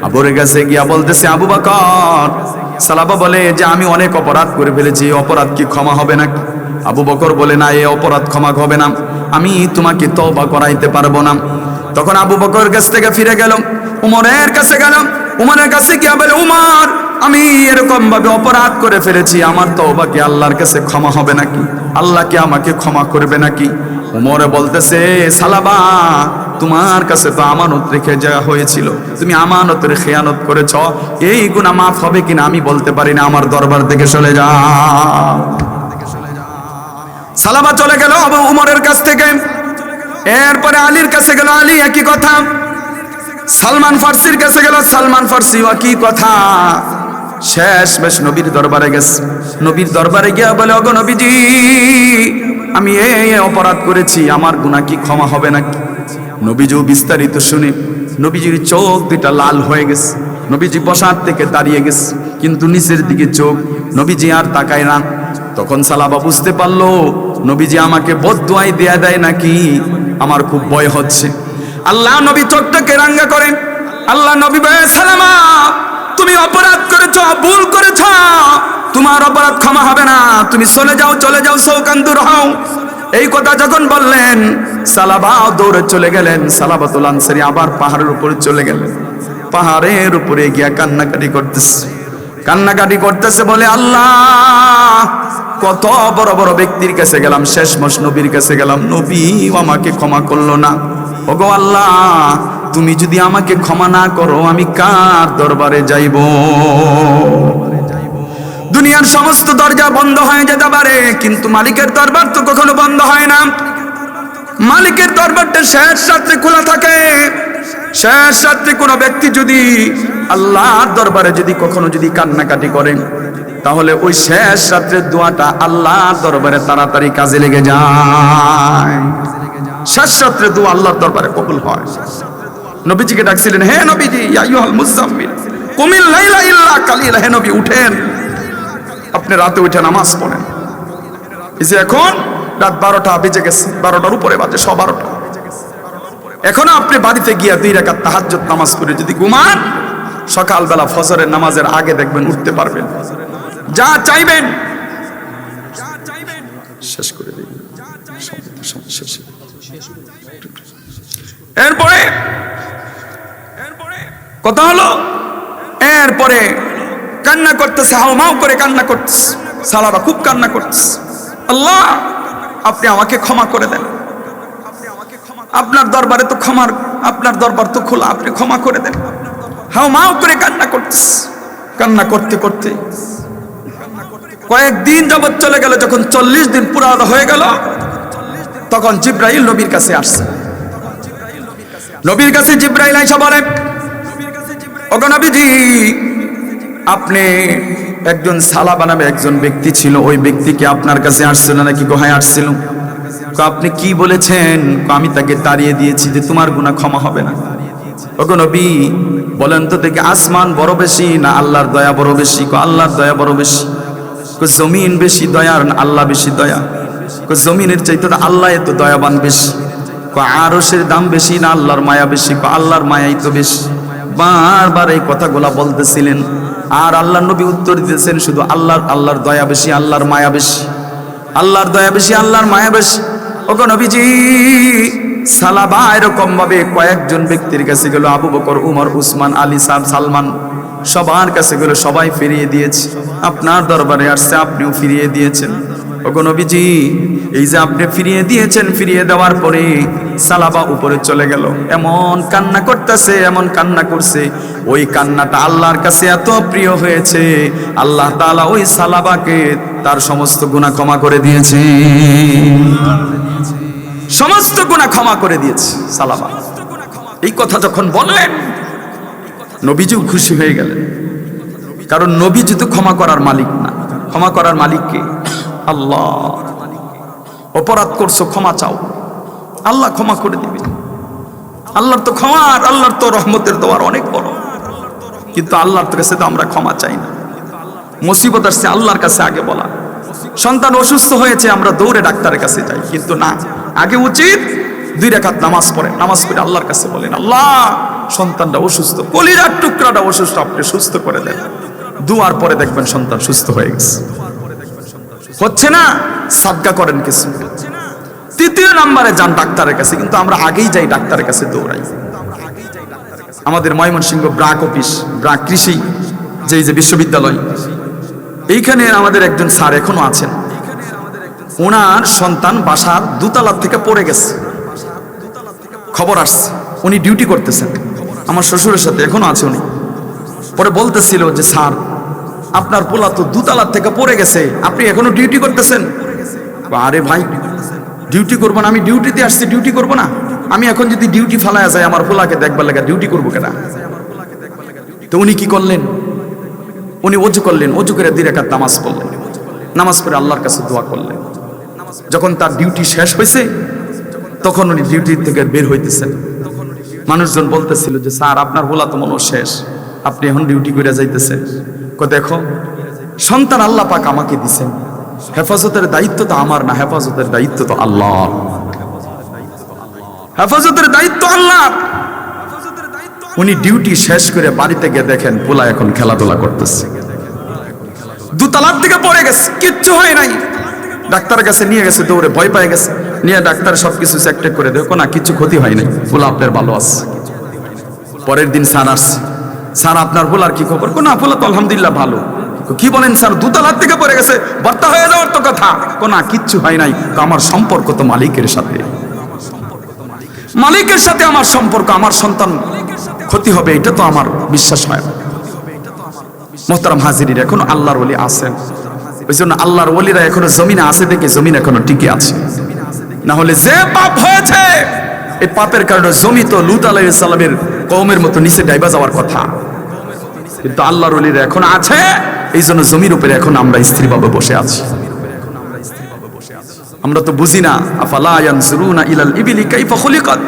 আবুর কাছে গিয়া বলতেছে, আবু বকর। সালাবা বলে যে আমি অনেক অপরাধ করে ফেলেছি, অপরাধ কি ক্ষমা হবে না? আবু বকর বলে, না, এই অপরাধ ক্ষমা হবে না, আমি তোমাকে তওবা করাইতে পারবো না। তখন আবু বকরের কাছ থেকে ফিরে গেল, উমরের কাছে গেল। উমরের কাছে গিয়া বলে, উমর, আমি এরকম ভাবে অপরাধ করে ফেলেছি, আমার তওবা কি আল্লাহর কাছে ক্ষমা হবে নাকি? আল্লাহ কি আমাকে ক্ষমা করবে নাকি? উমরে বলতেছে, সালাবা, তোমার কাছে তো আমানত রেখে যাওয়া হয়েছিল, তুমি আমানতের খেয়ানত করেছ, এই গুনাহ মাফ হবে কিনা আমি বলতে পারি না, আমার দরবার থেকে চলে যাও। সালাবা চলে গেল উমরের কাছ থেকে। এরপরে আলীর কাছে গেল, আলী একই কথা। সালমান ফার্সির কাছে গেল, সালমান ফার্সি একই কথা। শেষ নবীর দরবারে গেছে। নবীর দরবারে গিয়া বলে, ওগো নবীজি, আমি এই অপরাধ করেছি, আমার গুনাহ কি ক্ষমা হবে নাকি? নবীজিও বিস্তারিত শুনে নবীজির চোখ দুটা লাল হয়ে গেছে। নবীজি বসার থেকে দাঁড়িয়ে গেছে, কিন্তু নিচের দিকে চোখ, নবীজি আর তাকায় না। তখন সালাবা বুঝতে পারলো নবীজি আমাকে বদদুয়াই দেয়া দেয় নাকি, আমার খুব ভয় হচ্ছে। আল্লাহ নবী চোখটাকে রাঙ্গা করেন, আল্লাহ নবী বলে, সালামা তুমি অপরাধ করেছো, ভুল করেছো, তোমার অপরাধ ক্ষমা হবে না, তুমি চলে যাও, সৌকান দূর হও। এই কথা যখন বললেন, সালাবা দৌড়ে চলে গেলেন। সালাবাতুল আনসারী আবার পাহাড়ের উপরে চলে গেলেন। পাহাড়ের উপরে গিয়া কান্নাকাটি করতেছে, বলে আল্লাহ কত বড় বড় ব্যক্তির কাছে গেলাম, শেষমেশ নবীর কাছে গেলাম, নবী আমাকে ক্ষমা করলো না। ওগো আল্লাহ, তুমি যদি আমাকে ক্ষমা না করো আমি কার দরবারে যাইব? দুনিয়ার সমস্ত দরজা বন্ধ হয়ে যেতে পারে, কিন্তু মালিকের দরবার তো কখনো বন্ধ হয় না। মালিকের দরবারটা শেষ রাত্রে খোলা থাকে। শেষ রাত্রে কোনো ব্যক্তি যদি আল্লাহর দরবারে যদি কখনো যদি কান্নাকাটি করে, তাহলে ওই শেষ রাত্রের দোয়াটা আল্লাহর দরবারে তাড়াতাড়ি কাজে লেগে যায়। শেষ রাত্রের দোয়া আল্লাহর দরবারে কবুল হয়। নবীজিকে ডাকছিলেন, হে নবীজি, ইয়া আইয়ুহাল মুযাম্মিল কুমিল লাইলা ইল্লা কালিলা, হে নবী উঠেন, আপনি রাতে উঠে নামাজ পড়েন। এই যে এখন রাত 12টা বেজে গেছে, 12টার উপরে বাজে, 12:15। এখনো আপনি বাড়িতে গিয়া 2 রাকাত তাহাজ্জুদ নামাজ পড়ে যদি ঘুমান, সকালবেলা ফজরের নামাজের আগে দেখবেন উঠতে পারবেন। যা চাইবেন শেষ করে দিবেন। এরপরে কথা হলো, এরপরে কান্না করতেছে, হাউমাউ করে কান্না করতেছে। সালাবা খুব কান্না করতেছে, আল্লাহ আপনি আমাকে ক্ষমা করে দেন, আপনার দরবারে তো ক্ষমার, আপনার দরবার তো খোলা, আপনি ক্ষমা করে দেন। হাউমাউ করে কান্না করতেছে। কান্না করতে করতে কয়েকদিন যাবত চলে গেল। যখন 40 দিন পুরা হয়ে গেল, তখন জিবরাইল নবীর কাছে আসছে। নবীর কাছে জিবরাইল আইসা বলে, ওগো নবীজি, আপনি একজন সালাবা নামে একজন ব্যক্তি ছিল, ওই ব্যক্তিকে আপনার কাছে আসছিল নাকি? গোহায় আসছিল। আপনি কি বলেছেন? আমি তাকে তাড়িয়ে দিয়েছি যে তোমার গুনাহ ক্ষমা হবে না। ওগো নবী, বলেন তো দেখি, আসমান বড় বেশি না আল্লাহর দয়া বড় বেশি? আল্লাহর দয়া বড় বেশি। জমিন বেশি দয়ার না আল্লাহ বেশি দয়া? জমিনের চাইতে তো আল্লাহ এত দয়াবান বেশি। আরশের দাম বেশি না আল্লাহর মায়া বেশি? আল্লাহর মায়াই তো বেশি। বারবার এই কথাগুলা বলতেছিলেন, আর আল্লাহ নবী উত্তর দিতেছেন শুধু আল্লাহর দয়া বেশি, আল্লাহর মায়া বেশি, আল্লাহর দয়া বেশি, আল্লাহর মায়া বেশি। ওগো নবীজি, সালাবা এরকম ভাবে কয়েকজন ব্যক্তির কাছে গেল, আবু বকর, উমর, উসমান, আলী, সালমান, সবার কাছে গেল, সবাই ফিরিয়ে দিয়েছে। আপনার দরবারে আসছে, আপনিও ফিরিয়ে দিয়েছেন। ওগো নবীজি, এই যে আপনি ফিরিয়ে দিয়েছেন, ফিরিয়ে দেওয়ার পরে সালাবা উপরে চলে গেল, এমন কান্না করতেছে, এমন কান্না করছে, ওই কান্নাটা আল্লাহর কাছে এত প্রিয় হয়েছে, আল্লাহ তাআলা ওই সালাবাকে তার সমস্ত গুনাহ ক্ষমা করে দিয়েছে। সমস্ত গুনাহ ক্ষমা করে দিয়েছে সালাবা। এই কথা যখন বললেন, নবীজিও খুশি হয়ে গেলেন, কারণ নবীজি তো ক্ষমা করার মালিক না। ক্ষমা করার মালিক কে? আল্লাহ। অপরাধ করছো, ক্ষমা চাও, আল্লাহ ক্ষমা করে দিবে। আল্লাহর তো ক্ষমা, আল্লাহর তো রহমতের দোয়ার অনেক বড়, কিন্তু আল্লাহর কাছে তো আমরা ক্ষমা চাই না। মুসিবত আসছে আল্লাহর কাছে আগে বলা। সন্তান অসুস্থ হয়েছে, আমরা দৌড়ে ডাক্তারের কাছে যাই, কিন্তু না, আগে উচিত 2 রাকাত নামাজ পড়ে, নামাজ পড়ে আল্লাহর কাছে বলেন, আল্লাহ সন্তানটা অসুস্থ, কলিজার টুকরাটা অসুস্থ, আপনি সুস্থ করে দেন। দুয়ার পরে দেখবেন সন্তান সুস্থ হয়ে গেছে। হচ্ছে না, সাদকা করেন কিছু। 3য় নম্বরে যান ডাক্তারের কাছে, কিন্তু আমরা আগেই যাই ডাক্তারের কাছে, দৌড়াই। আমাদের ময়মনসিংহ ব্রাক অফিস, ব্রাক কৃষি যে বিশ্ববিদ্যালয়, এইখানে আমাদের একজন স্যার এখনো আছেন। ওনার সন্তান বাসার 2 তলা থেকে পড়ে গেছে, খবর আসছে, উনি ডিউটি করতেছেন আমার শ্বশুরের সাথে, এখনো আছে উনি। পরে বলতেছিল যে স্যার, আপনার পোলা তো 2 তলা থেকে পড়ে গেছে, আপনি এখনো ডিউটি করতেছেন? আরে ভাই, ডিউটি করবো না? আমি ডিউটিতে আসছি, ডিউটি করবো না? আমি এখন যদি ডিউটি ফালায়া যায়, আমার পোলাকে দেখবার লাগা ডিউটি করবো কেনা? তো উনি কি করলেন? উনি ওযু করলেন, ওযু করে 2 রাকাত নামাজ পড়লেন, নামাজ পড়ে আল্লাহর কাছে দোয়া করলেন। যখন তার ডিউটি শেষ হয়েছে, তখন উনি ডিউটি থেকে বের হইতেছেন। মানুষজন বলতেছিল যে স্যার, আপনার পোলা তো মনে শেষ, আপনি এখন ডিউটি করে যাইতেছেন। দেখো, সন্তান আল্লাহ পাক আমাকে দিছেন, হেফাজতের দায়িত্ব তো আমার না, হেফাজতের দায়িত্ব তো আল্লাহ, হেফাজতের দায়িত্ব আল্লাহ। উনি ডিউটি শেষ করে বাড়িতে গিয়ে দেখেন পোলা এখন খেলাধুলা করতেছে, দোতলার দিকে পড়ে গেছে, কিচ্ছু হয় নাই। ডাক্তারের কাছে নিয়ে গেছে, দৌড়ে ভয় পেয়ে গেছে, নিয়ে ডাক্তার সবকিছু চেক টেক করে দেখো না কিছু ক্ষতি হয় নাই, পোলা আপনার ভালো আছে। পরের দিন স্যার আসছে, স্যার আপনার পোলার কি খবর? না পোলা তো আলহামদুলিল্লাহ ভালো। কি বলেন স্যার? দোতলার দিকে পড়ে গেছে, ভর্তা হয়ে যাওয়ার তো কথা। না কিচ্ছু হয় নাই। আমার সম্পর্ক তো মালিকের সাথে, মালিকের সাথে আমার সম্পর্ক, আমার সন্তান ক্ষতি হবে এটা তো আমার বিশ্বাস হয় না। মোহতারাম হাজিরিন, এখনো আল্লাহর ওলি আছেন। ওই জন্য আল্লাহর ওলিরা এখনো জমিনে আছে দেখে জমিন এখনো টিকে আছে। না হলে যে পাপ হয়েছে, এই পাপের কারণে জমি তো লূত আলাইহিস সালামের কওমের মতো নিচে ডাইবা যাওয়ার কথা, কিন্তু আল্লাহর ওলিরা এখন আছে। এই জন্য জমির উপরে এখন আমরা স্থিরভাবে বসে আছি। আমরা তো বুঝি না, আফালা ইয়ানজুরুনা ইলাল ইবিলি কাইফা খুলিকাত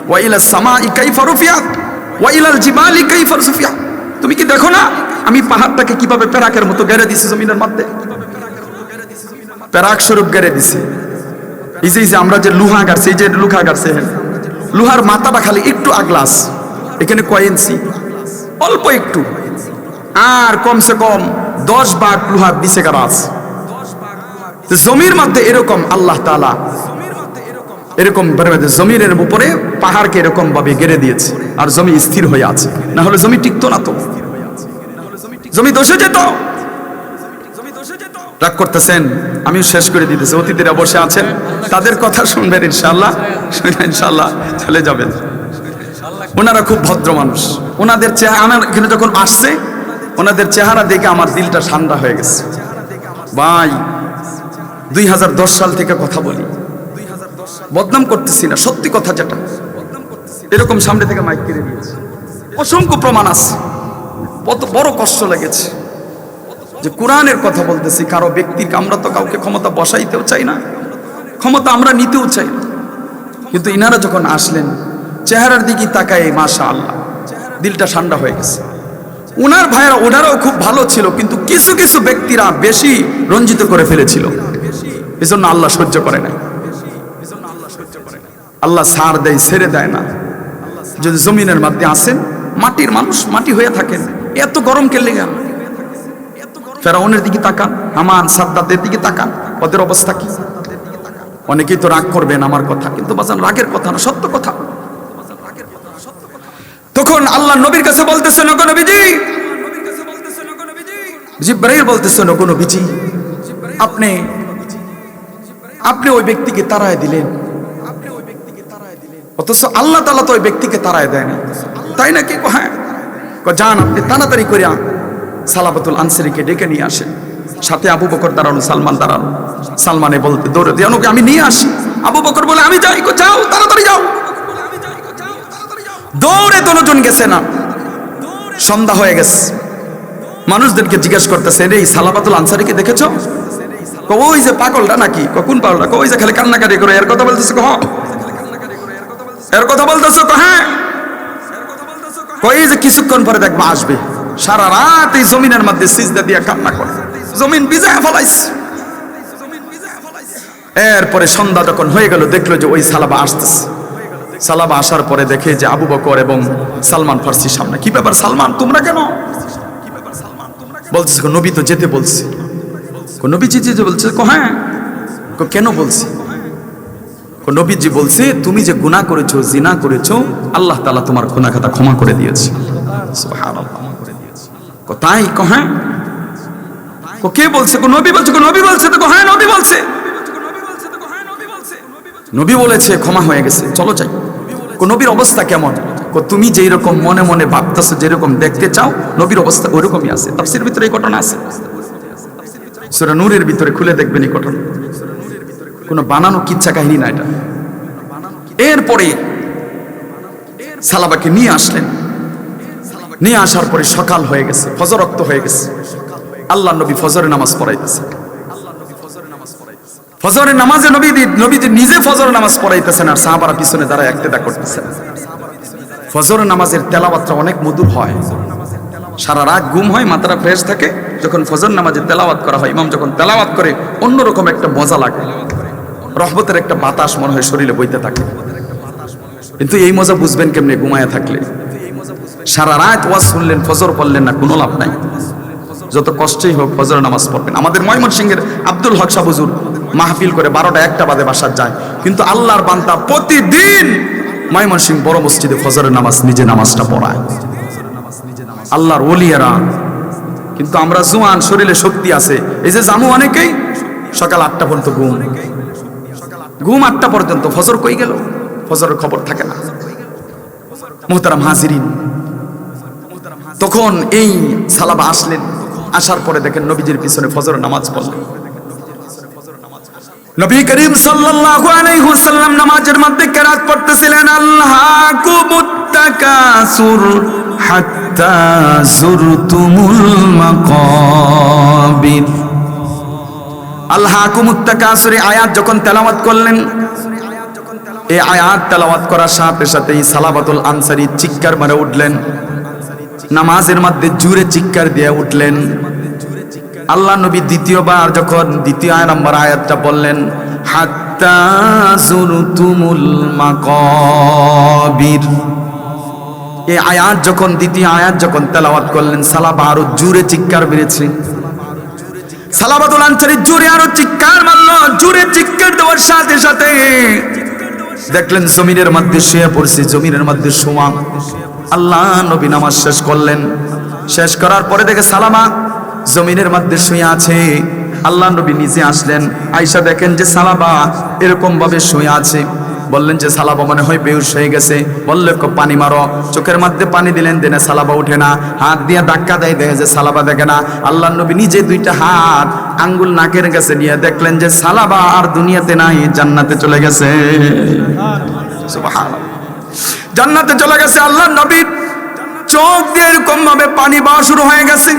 ওয়া ইলাস সামাই কাইফা রুফিয়াত ওয়া ইলাল জিবালি কাইফা সুফিয়াত। তুমি কি দেখো না আমি পাহাড়টাকে কিভাবে পেরাকের মতো গেড়ে দিছি জমিনের মধ্যে? পেরাক স্বরূপ গেড়ে দিছি। এই যে আমরা যে লোহা গাড়ছি, এই যে লোহা গাড়ছে, লোহার মাথাটা খালি একটু আগলাস, এখানে কয় ইঞ্চি? অল্প একটু। আর কমসে কম 10 ভাগ লোহা দিছে গাছ। জমির মধ্যে এরকম আল্লাহ তাআলা এরকম জমিনের উপরে পাহাড়কে এরকম ভাবে গেড়ে দিয়েছে, আর জমি স্থির হয়ে আছে। না হলে জমি টিকতো না, তো জমি দোষে যেত। রাগ করতেছেন, আমি শেষ করে দিতেছি। অতিথিরা বসে আছেন, তাদের কথা শুনবেন ইনশাআল্লাহ, শুনে ইনশাআল্লাহ চলে যাবেন। ওনারা খুব ভদ্র মানুষ। ওনাদের চেহারা, আমার এখানে যখন আসছে ওনাদের চেহারা দেখে আমার দিলটা ঠান্ডা হয়ে গেছে। ভাই 2010 সাল থেকে কথা বলি, বদনাম করতেছি না, সত্যি কথা যেটা, এরকম সামনে থেকে মাইক কেড়ে দিয়েছে। অসংখ্য প্রমাণ আছে। কত বড় কষ্ট লেগেছে যে কোরআনের কথা বলতেছি, কারো ব্যক্তির। আমরা তো কাউকে ক্ষমতা বসাইতেও চাই না, ক্ষমতা আমরা নিতেও চাই না, কিন্তু ইনারা যখন আসলেন চেহারার দিকে তাকায় মাশাআল্লাহ দিলটা ঠান্ডা হয়ে গেছে। ওনার ভাইয়েরা ওনারাও খুব ভালো ছিল, কিন্তু কিছু কিছু ব্যক্তিরা বেশি রঞ্জিত করে ফেলেছিল, এজন্য আল্লাহ সহ্য করে নাই। আল্লাহ ছাড় দেয়, ছেড়ে দেয় না। যদি জমিনের মধ্যে আসেন, মাটির মানুষ, মাটি হয়ে থাকেন, এত গরম কে লেগে? ফেরাউনের দিকে তাকান, হামান সাদ্দাতের দিকে তাকান, ওদের অবস্থা কি? অনেকেই তো রাগ করবেন আমার কথা, কিন্তু বাজান রাগের কথা না, সত্য কথা। তখন আল্লাহ নবীর কাছে বলতেছেন, ওগো নবীজি, জিবরাইল বলতেছেন, ওগো নবীজি, আপনি ওই ব্যক্তিকে তাড়ায় দিলেন, অথচ আল্লাহ তাআলা তো ওই ব্যক্তিকে তাড়ায় দেয় না, তাই নাকি? হ্যাঁ। যান আপনি তাড়াতাড়ি করে সালাবাতুল আনসারীকে ডেকে নিয়ে আসেন, সাথে আবু বকর দাঁড়ানো, সালমান দাঁড়ানো। সালমানে বলতে দৌড়ে দিয়ে আমি নিয়ে আসি। আবু বকর বলে আমি যাই। যাও, তাড়াতাড়ি যাও। দৌড়ে দুজন গেছে না, সন্ধ্যা হয়ে গেছে। মানুষদেরকে জিজ্ঞেস করতেছে, এই সালাবাতুল আনসারীকে দেখেছো? ওই যে পাগলটা নাকি? কোন পাগলটা? ওই যে খালি কান্নাকাটি করে, এর কথা বলতেছে। এর কথা বলতেছো? হ্যাঁ। কই যে কিছুক্ষণ পরে দেখবা আসবে, সারা রাত এই জমিনের মধ্যে সিজদা দিয়ে কান্না করে, জমিন ভিজায় ফলাইছে। এরপরে সন্ধ্যা যখন হয়ে গেল, দেখলো যে ওই সালাবা আসতেছে। সালাবা আসার পরে দেখে যে আবু বকর এবং সালমান ফার্সির সামনে। কি ব্যাপার সালমান, তোমরা কেন? বলতেছে নবী তো যেতে বলছে। নবীজি যে বলছে? হ্যাঁ। কেন বলছি? নবীজি বলছে, তুমি যে গুনাহ করেছো, জিনা করেছো, আল্লাহ তাআলা তোমার গুনাহ খাতা ক্ষমা করে দিয়েছে। সুবহানাল্লাহ। তাই? হ্যাঁ। কে বলছে? নবী বলছে। নবী বলছে? তো হ্যাঁ নবী বলছে। নবী বলেছে ক্ষমা হয়ে গেছে, চলো যাই। নবীর অবস্থা কেমন? তুমি যেই রকম মনে মনে ভাবতেছো, যেরকম দেখতে চাও, নবীর অবস্থা ওইরকমই আছে। তাফসীরের ভিতরে এই ঘটনা আছে, সূরা নূরের ভিতরে খুলে দেখবেন এই ঘটনা। কোনো বানানো কিচ্ছা কাহিনী না এটা। এরপরে সালাবাকে নিয়ে আসলেন। নিয়ে আসার পরে সকাল হয়ে গেছে, ফজর রক্ত হয়ে গেছে। আল্লাহ নবী ফজরের নামাজ পড়াইতেছে। ফজরের নামাজে নবীজি নিজে ফজরের নামাজ পড়াইতেছেন, আর সাহাবারা পিছনে দাঁড়ায় ইক্তেদা করতেছেন। ফজরের নামাজের তেলাওয়াতটা অনেক মধুর হয়, সারা রাত ঘুম হয়, মাথাটা ফ্রেশ থাকে। যখন ফজর নামাজে তেলাওয়াত করা হয়, ইমাম যখন তেলাওয়াত করে, অন্যরকম একটা মজা লাগে, রহমতের একটা বাতাস মনে হয় শরীরে বইতে থাকে। কিন্তু এই মজা বুঝবেন কেমনে? ঘুমায়া থাকলে। সারা রাত ওয়াজ শুনলেন, ফজর পড়লেন না, কোনো লাভ নাই। যত কষ্টই হোক ফজর নামাজ পড়বেন। আমাদের ময়মনসিংহের আব্দুল হক সাহ হুজুর মাহফিল করে 12টা 1টা বাজে বাসার যায়, কিন্তু আল্লাহর বান্দা প্রতিদিন ময়মনসিংহ বড় মসজিদে ফজরের নামাজ নিজে নামাজটা পড়ায়, আল্লাহর ওলিয়ারা। কিন্তু আমরা জোয়ান, শরীরে শক্তি আছে, এই যে জামু অনেকেই সকাল 8টা পর্যন্ত ঘুম 8টা পর্যন্ত, ফজর কই গেল, ফজরের খবর থাকে না। মুহতারাম হাজিরিন, তখন এই সালাবা আসলেন, আসার পরে দেখেন নবীজির পিছনে ফজর নামাজ পড়লেন। নবী করিম সাল্লাল্লাহু আলাইহি ওয়াসাল্লাম নামাজের মধ্যে কিরাত পড়তেছিলেন, আল্লাহাকুমুত তাকাসুর হাত্তা যুরতুমুল মাকাবির। আল্লাহাকুমুত তাকাসুর আয়াত যখন তেলাওয়াত করলেন, এই আয়াত তেলাওয়াত করার সাথে সাথেই সালাবাতুল আনসারী চিৎকার মেরে উঠলেন, নামাজের মধ্যে জোরে চিৎকার দিয়ে উঠলেন। আল্লাহ নবী দ্বিতীয়বার যখন দ্বিতীয় নম্বর আয়াতটা বললেন, হাত্তা যুরতুমুল মাকাবির, এই আয়াত যখন দ্বিতীয় আয়াত যখন তেলাওয়াত করলেন, সালাবা আরো জোরে চিৎকার মেরেছে। সালাবাতুল আনসারী জোরে আরো চিৎকার মারলো। জোরে চিৎকার দেওয়ার সাথে সাথে দেখলেন জমিনের মধ্যে শুয়ে পড়ছে, জমিনের মধ্যে শোয়া। আল্লাহ নবী নামাজ শেষ করলেন, শেষ করার পরে দেখে সালামা জমিনের মধ্যে শুয়ে আছে। আল্লাহ নবী নিজে আসলেন, আয়েশা দেখেন যে সালাবা এরকম ভাবে শুয়ে আছে। বললেন যে সালাবা মনে হয় বেহুশ হয়ে গেছে। বললে পানি মারো, চোখের মধ্যে পানি দিলেন, দেনে সালাবা উঠে না, হাত দিয়ে ধাক্কা দেয়, দেখে যে সালাবা দেখে না। আল্লাহ নবী নিজে 2টা হাত আঙ্গুল নাকের কাছে নিয়ে দেখলেন যে সালাবা আর দুনিয়াতে নাই, জান্নাতে চলে গেছে। সুবহানাল্লাহ, জান্নাতে চলে গেছে। আল্লাহ নবীর চোখ দিয়ে এরকম ভাবে পানি বাওয়া শুরু হয়ে গেছে,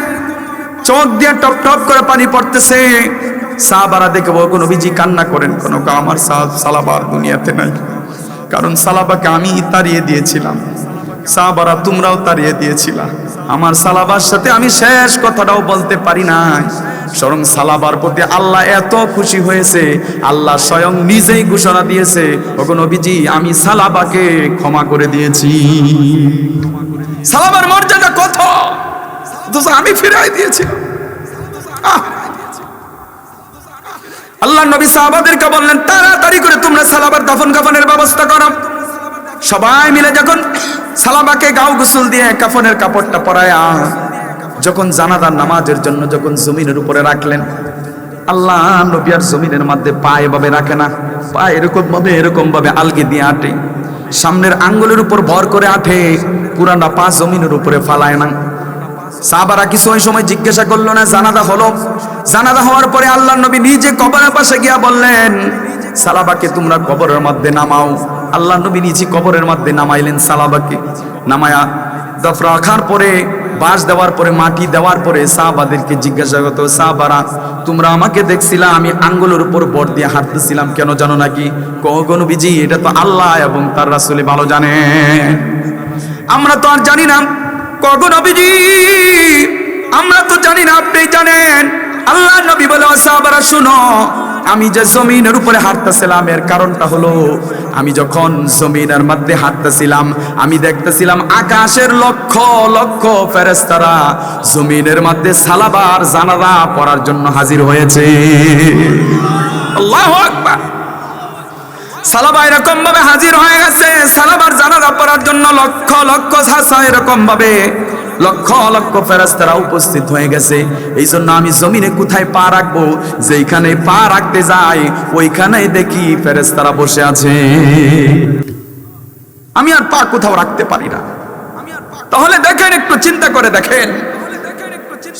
চোখ দিয়ে টপ টপ করে পানি পড়তেছে। সাহাবারা দেখে বলল, নবীজি কান্না করেন কেন? আমার সালাবা দুনিয়াতে নাই, কারণ সালাবাকে আমি তাড়িয়ে দিয়েছিলাম, সাহাবারা তোমরাও তাড়িয়ে দিয়েছিলা। আমার সালাবার সাথে আমি শেষ কথাটাও বলতে পারি নাই। স্বয়ং সালাবার প্রতি আল্লাহ এত খুশি হয়েছে, আল্লাহ স্বয়ং নিজেই ঘোষণা দিয়েছে, ওগো নবীজি আমি সালাবাকে ক্ষমা করে দিয়েছি। সালাবার মর্যাদা কত, আমি ফিরাই দিয়েছি। আল্লাহ নবী সাহাবাদেরকে বললেন, তাড়াতাড়ি করে তোমরা সালাবার দাফন কাফনের ব্যবস্থা করো। সবাই মিলে যখন সালাবাকে গাও গোসল দিয়ে কাফনের কাপড়টা পরায়া যখন জানাজার নামাজের জন্য যখন জমিনের উপরে রাখলেন, আল্লাহ নবী আর জমিনের মধ্যে পা এভাবে রাখে না, পা এরকম ভাবে আলগি দিয়ে আটে, সামনের আঙ্গুলের উপর ভর করে আঠে, পুরানা পা জমিনের উপরে ফালায় না। সাহাবারা কিছু ওই সময় জিজ্ঞাসা করলো না। জানাজা হলো, জানাজা হওয়ার পরে আল্লাহ নবী নিজে কবরের পাশে গিয়া বললেন, সালাবাকে তোমরা কবরের মধ্যে নামাও। আল্লাহ নবী নিজে কবরের মধ্যে নামাইলেন সালাবাকে। নামায়া দফ রাখার পরে, বাঁশ দেওয়ার পরে, মাটি দেওয়ার পরে সাহাবাদেরকে জিজ্ঞাসা করতো, সাহাবারা তোমরা আমাকে দেখছিলা আমি আঙ্গুলের উপর বর দিয়ে হাঁটতেছিলাম, কেন জানো নাকি? গো নবীজি এটা তো আল্লাহ এবং তার রাসূল ভালো জানেন, আমরা তো আর জানি না। কগো নবীজি আমরা তো জানি না, আপনি জানেন। আল্লাহ নবী বলে, সাহাবারা শুনো, আমি যে জমিনের উপরে হাঁটতেছিলাম এর কারণটা হলো, আমি যখন জমিনের মধ্যে হাঁটতেছিলাম আমি দেখতেছিলাম আকাশের লক্ষ লক্ষ ফেরেশতারা জমিনের মধ্যে সালাবার জানাজা পড়ার জন্য হাজির হয়েছে। আল্লাহু আকবার। সালাবা এরকম ভাবে হাজির হয়ে গেছে, সালাবার জানাজা পড়ার জন্য লক্ষ লক্ষ সাসা এরকম ভাবে লক্ষ লক্ষ ফেরেশতারা উপস্থিত হয়ে গেছে। এই জন্য আমি জমিনে কোথায় পা রাখবো, যেখানে পা রাখতে যাই ওইখানেই দেখি ফেরেশতারা বসে আছে, আমি আর পা কোথাও রাখতে পারি না। তাহলে দেখেন, একটু চিন্তা করে দেখেন,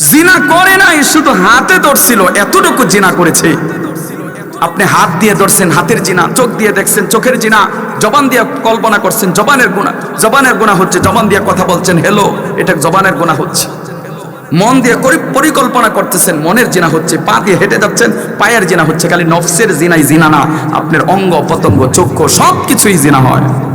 জিনা করে নাই, শুধু হাতে ধরছিল, এতটুকু জিনা করেছে। আপনি হাত দিয়ে ধরছেন, হাতের জিনা, চোখ দিয়ে দেখছেন, চোখের জিনা, জবান দিয়ে কল্পনা করছেন, জবানের গুনাহ হচ্ছে, জবান দিয়ে কথা বলছেন হেলো, এটা জবানের গুনাহ হচ্ছে। মন দিয়ে পরিকল্পনা করতেছেন, মনের জিনা হচ্ছে। পা দিয়ে হেঁটে যাচ্ছেন, পায়ের জিনা হচ্ছে। খালি নফসের জিনাই জিনা না, আপনার অঙ্গ প্রত্যঙ্গ, চক্ষু সবকিছুই জিনা হয়।